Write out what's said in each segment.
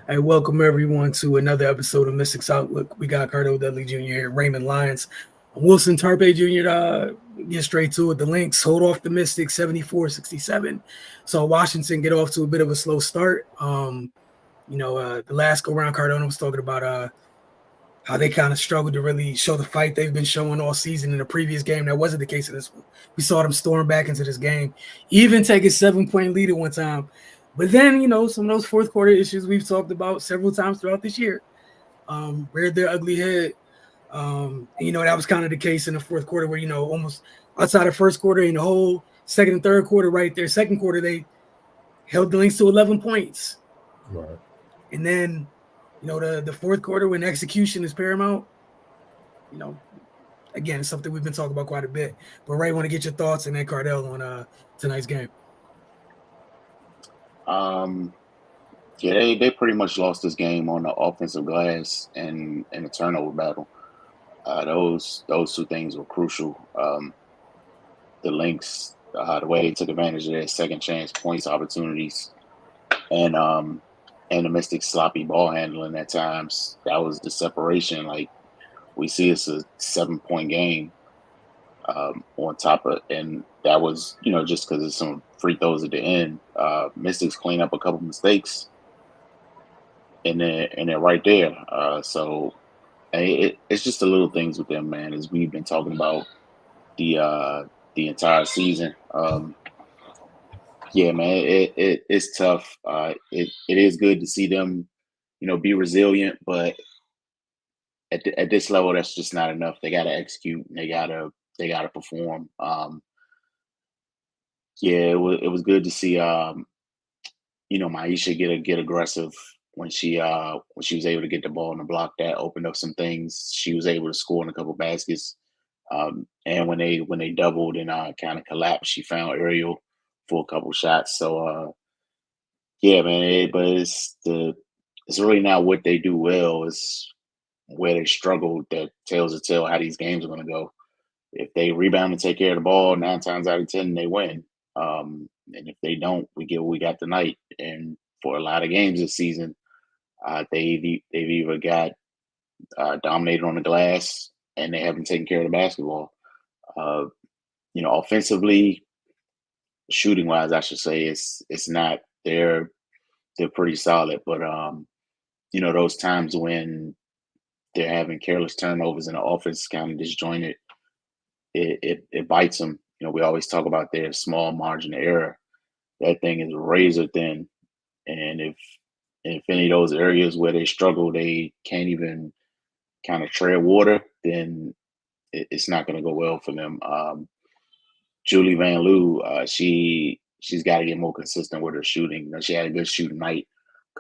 Hey, welcome everyone to another episode of Mystics Outlook. We got Cardo Dudley Jr. here, Raymond Lyons, Wilson Tarpe Jr. Get straight to it. The Lynx hold off the Mystics 74-67. So Washington get off to a bit of a slow start. The last go round, Cardona was talking about how they kind of struggled to really show the fight they've been showing all season. In the previous game, that wasn't the case in this one. We saw them storm back into this game, even take a 7-point lead at one time. But then, some of those fourth quarter issues we've talked about several times throughout this year reared their ugly head. That was kind of the case in the fourth quarter where, almost outside of first quarter in the whole second and third quarter right there. Second quarter, they held the Lynx to 11 points. Right. And then, the fourth quarter when execution is paramount, again, it's something we've been talking about quite a bit. But Ray, want to get your thoughts and then Cardell on tonight's game. They pretty much lost this game on the offensive glass and the turnover battle. Those two things were crucial. The Lynx, the way they took advantage of their second chance points opportunities, and the Mystics' sloppy ball handling at times. That was the separation. Like we see, it's a 7-point game on top of, and that was just because of some free throws at the end. Mystics clean up a couple mistakes. And they're right there. So it's just the little things with them, man. As we've been talking about the entire season. Yeah, man, it's tough. It is good to see them, be resilient, but at this level, that's just not enough. They got to execute. They got to perform. It was good to see Maisha get aggressive. When she was able to get the ball in the block, that opened up some things. She was able to score in a couple baskets. And when they doubled and kind of collapsed, she found Ariel for a couple shots. So man, but it's really not what they do well. It's where they struggle that tells the tale how these games are going to go. If they rebound and take care of the ball, 9 times out of 10 they win. And if they don't, we get what we got tonight. And for a lot of games this season, they've either got dominated on the glass and they haven't taken care of the basketball. Offensively, shooting wise, I should say it's not. They're pretty solid, but those times when they're having careless turnovers and the offense is kind of disjointed, it bites them. We always talk about their small margin of error. That thing is razor thin, and if any of those areas where they struggle, they can't even kind of tread water, then it's not going to go well for them. Julie Van Loo, she's got to get more consistent with her shooting. She had a good shooting night a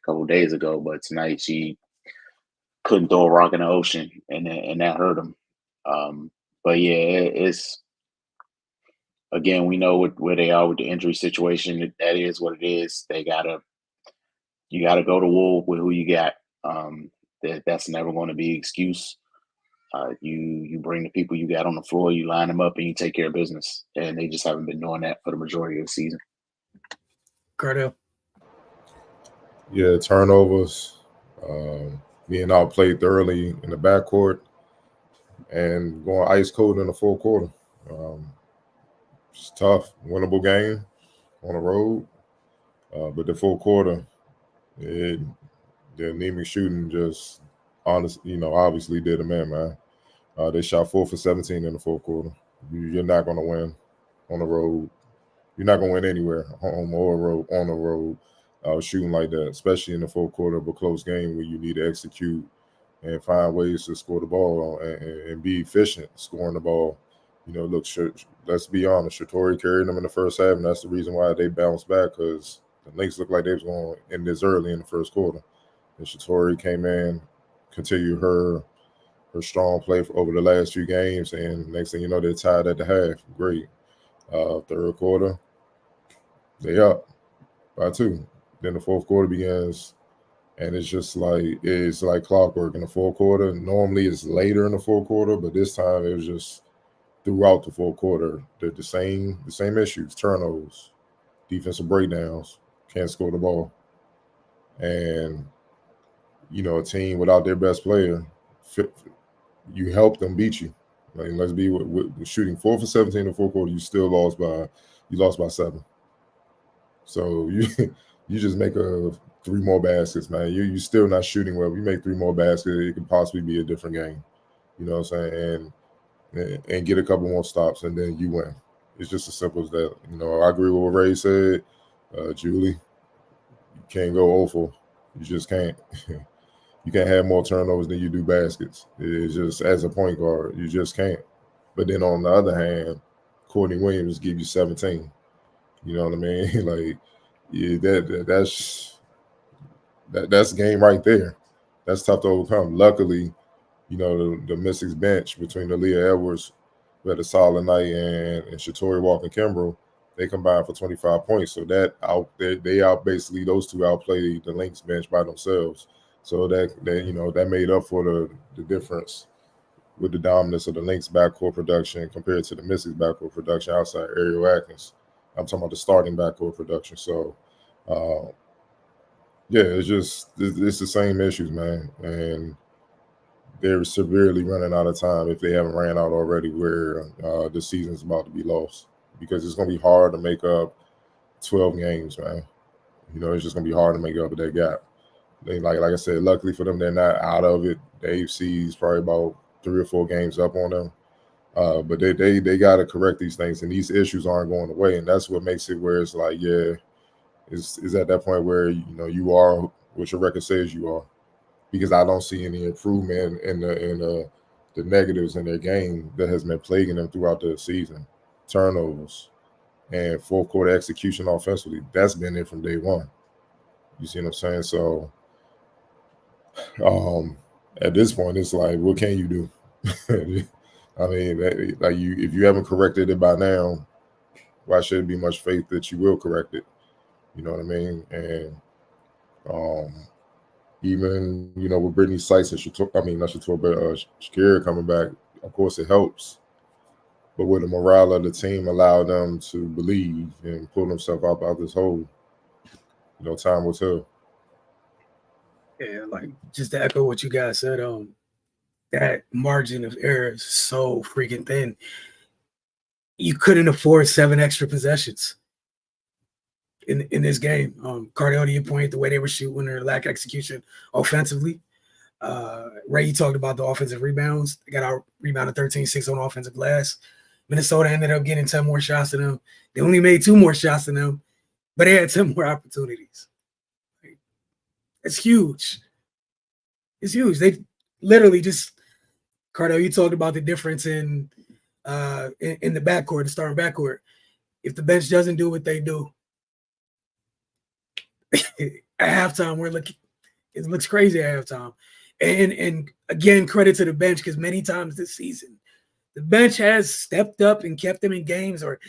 couple days ago, but tonight she couldn't throw a rock in the ocean, and that hurt them. But yeah, it's again, we know where they are with the injury situation. That is what it is. You gotta go to war with who you got. That's never going to be an excuse. You bring the people you got on the floor, you line them up, and you take care of business. And they just haven't been doing that for the majority of the season. Cardell. Yeah, turnovers, being outplayed thoroughly in the backcourt, and going ice cold in the fourth quarter. It's tough, winnable game on the road, but the fourth quarter, the anemic shooting just obviously did a man. They shot 4 for 17 in the fourth quarter. You're not going to win on the road. You're not going to win anywhere, home or road, on the road, shooting like that, especially in the fourth quarter of a close game where you need to execute and find ways to score the ball and be efficient scoring the ball. Look, let's be honest, Shatori carried them in the first half, and that's the reason why they bounced back, because the Lynx looked like they was going to end this early in the first quarter. And Shatori came in, continued her strong play over the last few games, and next thing you know, they're tied at the half. Great. Third quarter, they up by 2. Then the fourth quarter begins, and it's like clockwork in the fourth quarter. Normally it's later in the fourth quarter, but this time it was just throughout the fourth quarter. The same issues: turnovers, defensive breakdowns, can't score the ball. And a team without their best player, you help them beat you. Like, let's be with shooting 4 for 17 in the fourth quarter, you lost by 7. So you just make 3 more baskets, man. You still not shooting well. If you make 3 more baskets, it could possibly be a different game. You know what I'm saying? And get a couple more stops, and then you win. It's just as simple as that. I agree with what Ray said. Julie, you can't go awful. You just can't. You can't have more turnovers than you do baskets. It's just, as a point guard, you just can't. But then on the other hand, Courtney Williams give you 17. You know what I mean? Like, yeah, that's game right there. That's tough to overcome. Luckily, the Mystics bench between Aaliyah Edwards, who had a solid night, and Shatori Walker-Kimbrough, they combined for 25 points. So they basically, those two outplayed the Lynx bench by themselves. So that made up for the difference with the dominance of the Lynx backcourt production compared to the Mystics backcourt production outside Ariel Atkins. I'm talking about the starting backcourt production. So, it's the same issues, man. And they're severely running out of time if they haven't ran out already, where the season's about to be lost, because it's going to be hard to make up 12 games, man. It's just going to be hard to make up that gap. They, like I said, luckily for them, they're not out of it. The AFC is probably about 3 or 4 games up on them. But they got to correct these things, and these issues aren't going away. And that's what makes it where it's like, is at that point where, you are what your record says you are. Because I don't see any improvement in the negatives in their game that has been plaguing them throughout the season. Turnovers and fourth quarter execution offensively, that's been there from day one. You see what I'm saying? So at this point, it's like, what can you do? I mean, if you haven't corrected it by now, why should there be much faith that you will correct it? You know what I mean? And even, with Brittany Sykes and Shakira coming back, of course it helps. But will the morale of the team allow them to believe and pull themselves out this hole? Time will tell. Yeah, like, just to echo what you guys said, that margin of error is so freaking thin. You couldn't afford 7 extra possessions in this game. Cardell, to your point, the way they were shooting, their lack of execution offensively. Ray, you talked about the offensive rebounds. They got out rebounded 13-6 on offensive glass. Minnesota ended up getting 10 more shots than them. They only made 2 more shots than them, but they had 10 more opportunities. It's huge. It's huge. They literally just, Cardell, you talked about the difference in the backcourt, the starting backcourt. If the bench doesn't do what they do, at halftime, it looks crazy at halftime. And again, credit to the bench, because many times this season, the bench has stepped up and kept them in games, or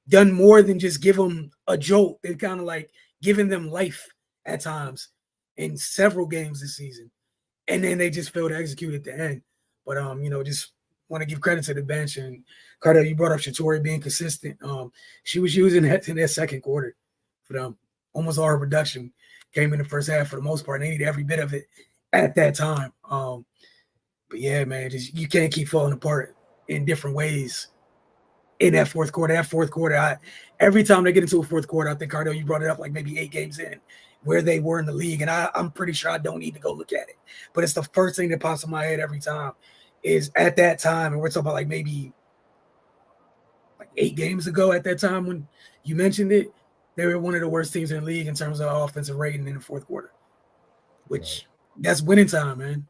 done more than just give them a jolt. They've kind of like given them life at times in several games this season. And then they just failed to execute at the end. But just want to give credit to the bench. And Cardell, you brought up Shatori being consistent. She was using that in that second quarter for them. Almost all her production came in the first half for the most part. They needed every bit of it at that time. But yeah, man, you can't keep falling apart in different ways in that fourth quarter. Every time they get into a fourth quarter, I think, Cardell, you brought it up like maybe 8 games in, where they were in the league. And I'm pretty sure I don't need to go look at it. But it's the first thing that pops in my head every time is at that time, and we're talking about like maybe like 8 games ago at that time when you mentioned it, they were one of the worst teams in the league in terms of offensive rating in the fourth quarter, which that's winning time, man.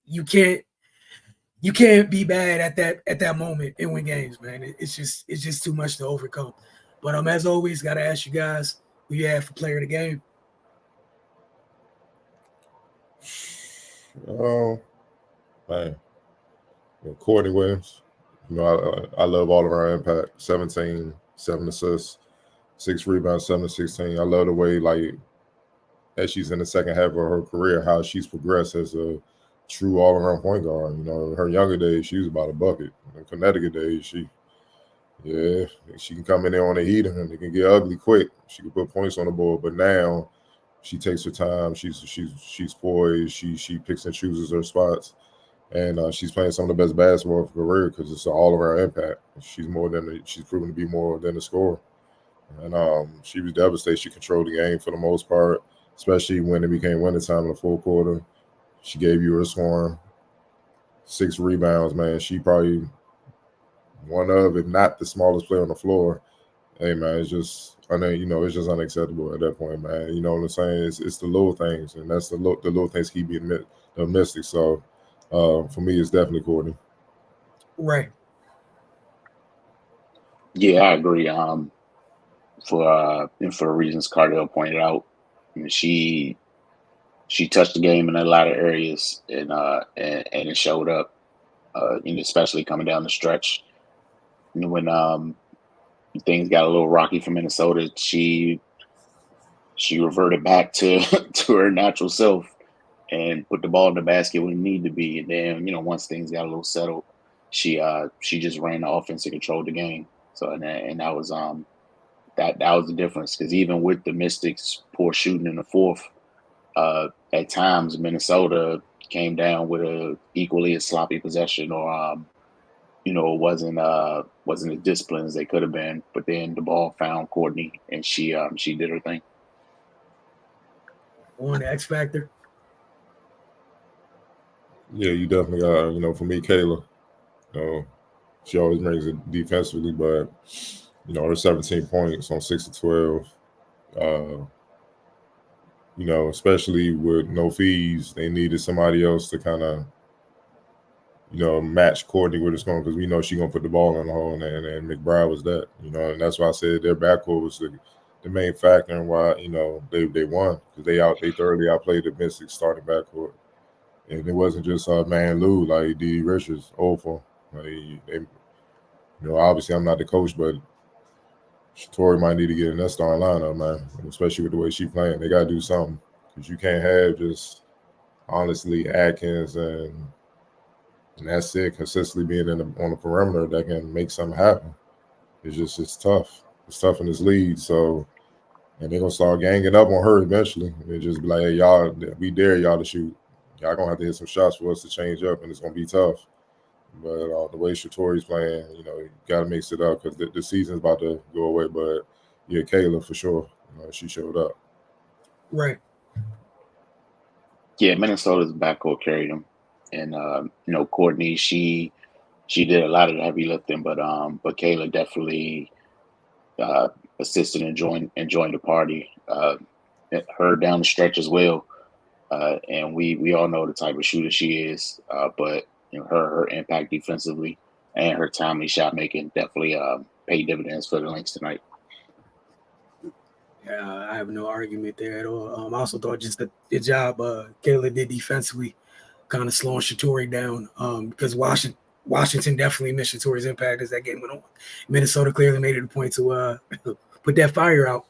You can't be bad at that moment and win games, man. It's just too much to overcome. But as always, got to ask you guys who you have for player of the game. Oh, man. Courtney Williams. I love all around impact. 17, 7 assists, 6 rebounds, 7 to 16. I love the way, like, as she's in the second half of her career, how she's progressed as a true all-around point guard. In her younger days, she was about a bucket. In Connecticut days, she can come in there on a heater and it can get ugly quick. She can put points on the board, but now She takes her time. She's poised. She picks and chooses her spots, and she's playing some of the best basketball of her career because it's an all-around impact. She's proven to be more than a scorer, and she was devastated. She controlled the game for the most part, especially when it became winning time in the fourth quarter. She gave you her scoring, 6 rebounds, man. She probably one of, if not the smallest player on the floor. Hey, man, it's just, it's just unacceptable at that point, man. You know what I'm saying? It's the little things, and that's the little things keep being the Mystics. So, for me, it's definitely Courtney. Right. Yeah, I agree. For the reasons Cardell pointed out, she touched the game in a lot of areas, and it showed up. Especially coming down the stretch, when things got a little rocky for Minnesota, she reverted back to to her natural self and put the ball in the basket when it needed to be. And then, once things got a little settled, she just ran the offense and controlled the game. So and that was that was the difference, because even with the Mystics poor shooting in the fourth, at times Minnesota came down with a equally as sloppy possession, or it wasn't as disciplined as they could have been. But then the ball found Courtney, and she did her thing. On the X Factor. Yeah, you definitely got, for me, Kayla. She always brings it defensively, but her 17 points on 6 of 12. Especially with no fees, they needed somebody else to kind of, match Courtney with his going, because we know she's gonna put the ball in the hole, and McBride was that, and that's why I said their backcourt was the main factor and why they won, because they thoroughly outplayed the Mystics starting backcourt, and it wasn't just man Lou like D. Richards, awful. Obviously I'm not the coach, but Tori might need to get in that starting lineup, man, especially with the way she playing. They gotta do something, because you can't have just honestly Atkins and that's it, consistently being on the perimeter that can make something happen. It's tough. It's tough in this league. So, and they're gonna start ganging up on her eventually. And just be like, hey, y'all, we dare y'all to shoot. Y'all gonna have to hit some shots for us to change up, and it's gonna be tough. But the way Shatori's playing, you gotta mix it up, because the season's about to go away. But yeah, Kayla for sure. She showed up. Right. Yeah, Minnesota's backcourt carried them. And Courtney, she did a lot of the heavy lifting, but Kayla definitely assisted and joined the party. Her down the stretch as well, and we all know the type of shooter she is. But her impact defensively and her timely shot making definitely paid dividends for the Lynx tonight. Yeah, I have no argument there at all. I also thought just the job Kayla did defensively, kind of slowing Shatori down, because Washington definitely missed Shatori's impact as that game went on. Minnesota clearly made it a point to put that fire out.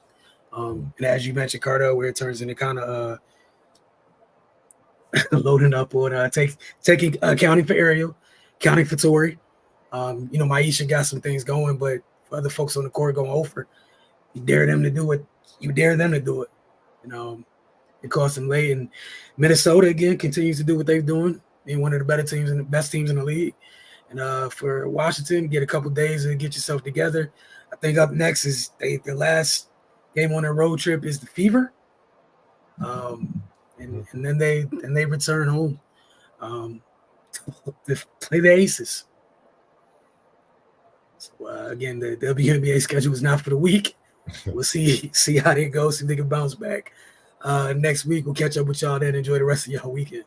And as you mentioned, Cardell, where it turns into kind of loading up on taking accounting for Ariel, counting for Tori. Maisha got some things going, but for other folks on the court going over, you dare them to do it. You dare them to do it. It cost them late. And Minnesota, again, continues to do what they're doing. Being one of the better teams and the best teams in the league. And for Washington, get a couple days to get yourself together. I think up next is the last game on their road trip is the Fever. And then they return home to play the Aces. So again, the WNBA schedule is not for the week. We'll see how they go, see if they can bounce back. Next week, we'll catch up with y'all then. Enjoy the rest of y'all weekend.